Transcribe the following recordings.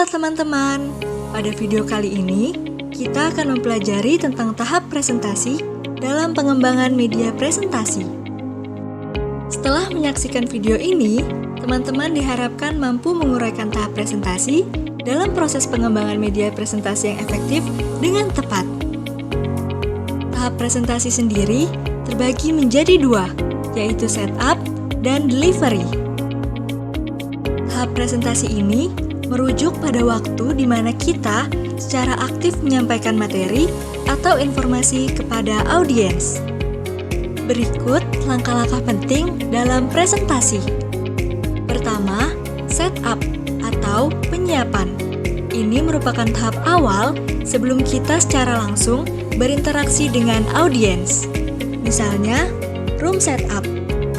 teman-teman, pada video kali ini kita akan mempelajari tentang tahap presentasi dalam pengembangan media presentasi. Setelah menyaksikan video ini, teman-teman diharapkan mampu menguraikan tahap presentasi dalam proses pengembangan media presentasi yang efektif dengan tepat. Tahap presentasi sendiri terbagi menjadi dua, yaitu setup dan delivery. Tahap presentasi ini merujuk pada waktu di mana kita secara aktif menyampaikan materi atau informasi kepada audiens. Berikut langkah-langkah penting dalam presentasi. Pertama, setup atau penyiapan. Ini merupakan tahap awal sebelum kita secara langsung berinteraksi dengan audiens. Misalnya, room setup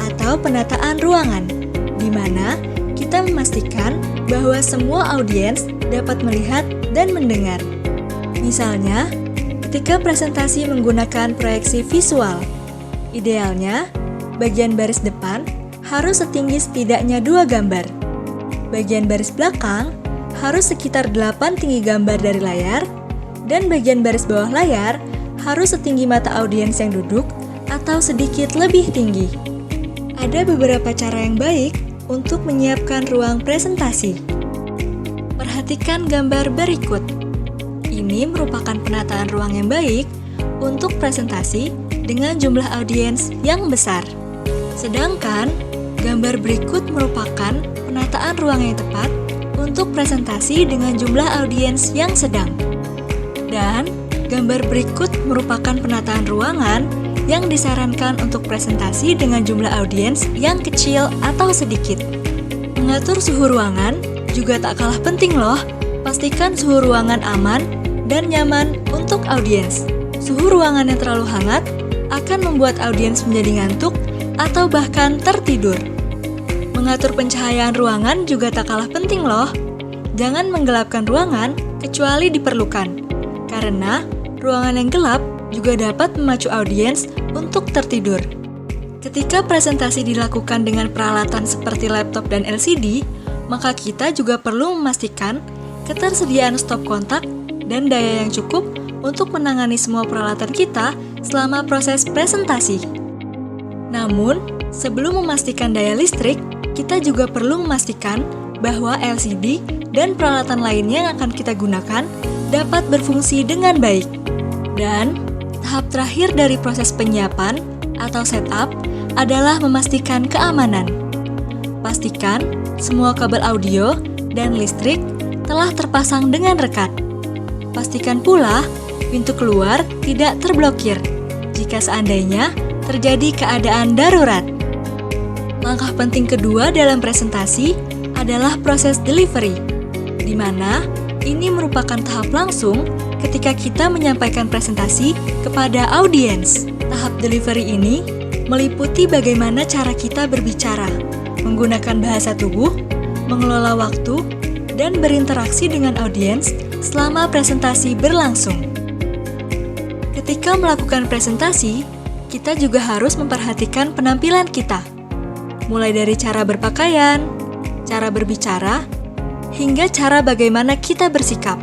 atau penataan ruangan, di mana kita memastikan bahwa semua audiens dapat melihat dan mendengar. Misalnya, ketika presentasi menggunakan proyeksi visual, idealnya bagian baris depan harus setinggi setidaknya 2 gambar. Bagian baris belakang harus sekitar 8 tinggi gambar dari layar, dan bagian baris bawah layar harus setinggi mata audiens yang duduk atau sedikit lebih tinggi. Ada beberapa cara yang baik untuk menyiapkan ruang presentasi. Perhatikan gambar berikut. Ini merupakan penataan ruang yang baik untuk presentasi dengan jumlah audiens yang besar. Sedangkan, gambar berikut merupakan penataan ruang yang tepat untuk presentasi dengan jumlah audiens yang sedang. Dan, gambar berikut merupakan penataan ruangan yang disarankan untuk presentasi dengan jumlah audiens yang kecil atau sedikit. Mengatur suhu ruangan juga tak kalah penting loh. Pastikan suhu ruangan aman dan nyaman untuk audiens. Suhu ruangan yang terlalu hangat akan membuat audiens menjadi ngantuk atau bahkan tertidur. Mengatur pencahayaan ruangan juga tak kalah penting loh. Jangan menggelapkan ruangan kecuali diperlukan, karena ruangan yang gelap juga dapat memacu audiens untuk tertidur. Ketika presentasi dilakukan dengan peralatan seperti laptop dan LCD, maka kita juga perlu memastikan ketersediaan stop kontak dan daya yang cukup untuk menangani semua peralatan kita selama proses presentasi. Namun, sebelum memastikan daya listrik, kita juga perlu memastikan bahwa LCD dan peralatan lainnya yang akan kita gunakan dapat berfungsi dengan baik. Dan tahap terakhir dari proses penyiapan atau setup adalah memastikan keamanan. Pastikan semua kabel audio dan listrik telah terpasang dengan rekat. Pastikan pula pintu keluar tidak terblokir jika seandainya terjadi keadaan darurat. Langkah penting kedua dalam presentasi adalah proses delivery, di mana ini merupakan tahap langsung ketika kita menyampaikan presentasi kepada audiens. Tahap delivery ini meliputi bagaimana cara kita berbicara, menggunakan bahasa tubuh, mengelola waktu, dan berinteraksi dengan audiens selama presentasi berlangsung. Ketika melakukan presentasi, kita juga harus memperhatikan penampilan kita, mulai dari cara berpakaian, cara berbicara, hingga cara bagaimana kita bersikap.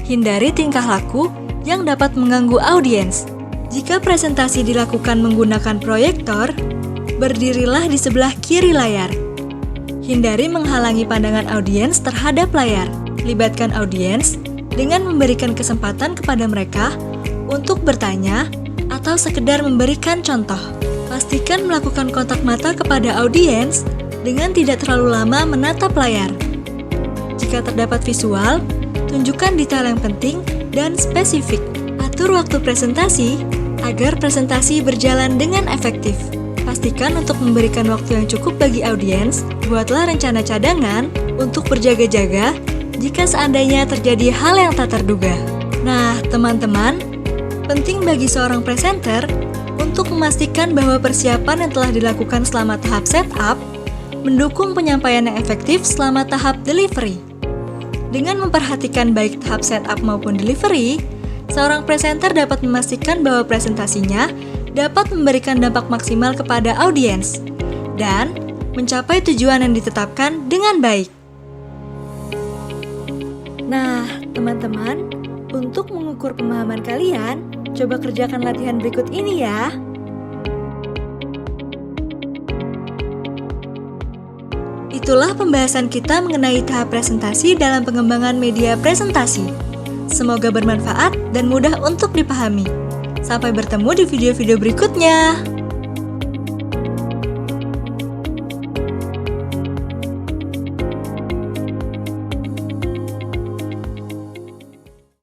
Hindari tingkah laku yang dapat mengganggu audiens. Jika presentasi dilakukan menggunakan proyektor, berdirilah di sebelah kiri layar. Hindari menghalangi pandangan audiens terhadap layar. Libatkan audiens dengan memberikan kesempatan kepada mereka untuk bertanya atau sekedar memberikan contoh. Pastikan melakukan kontak mata kepada audiens dengan tidak terlalu lama menatap layar. Jika terdapat visual, tunjukkan detail yang penting dan spesifik. Atur waktu presentasi agar presentasi berjalan dengan efektif. Pastikan untuk memberikan waktu yang cukup bagi audiens. Buatlah rencana cadangan untuk berjaga-jaga jika seandainya terjadi hal yang tak terduga. Nah, teman-teman, penting bagi seorang presenter untuk memastikan bahwa persiapan yang telah dilakukan selama tahap setup mendukung penyampaian yang efektif selama tahap delivery. Dengan memperhatikan baik tahap setup maupun delivery, seorang presenter dapat memastikan bahwa presentasinya dapat memberikan dampak maksimal kepada audiens dan mencapai tujuan yang ditetapkan dengan baik. Nah, teman-teman, untuk mengukur pemahaman kalian, coba kerjakan latihan berikut ini ya. Itulah pembahasan kita mengenai tahap presentasi dalam pengembangan media presentasi. Semoga bermanfaat dan mudah untuk dipahami. Sampai bertemu di video-video berikutnya.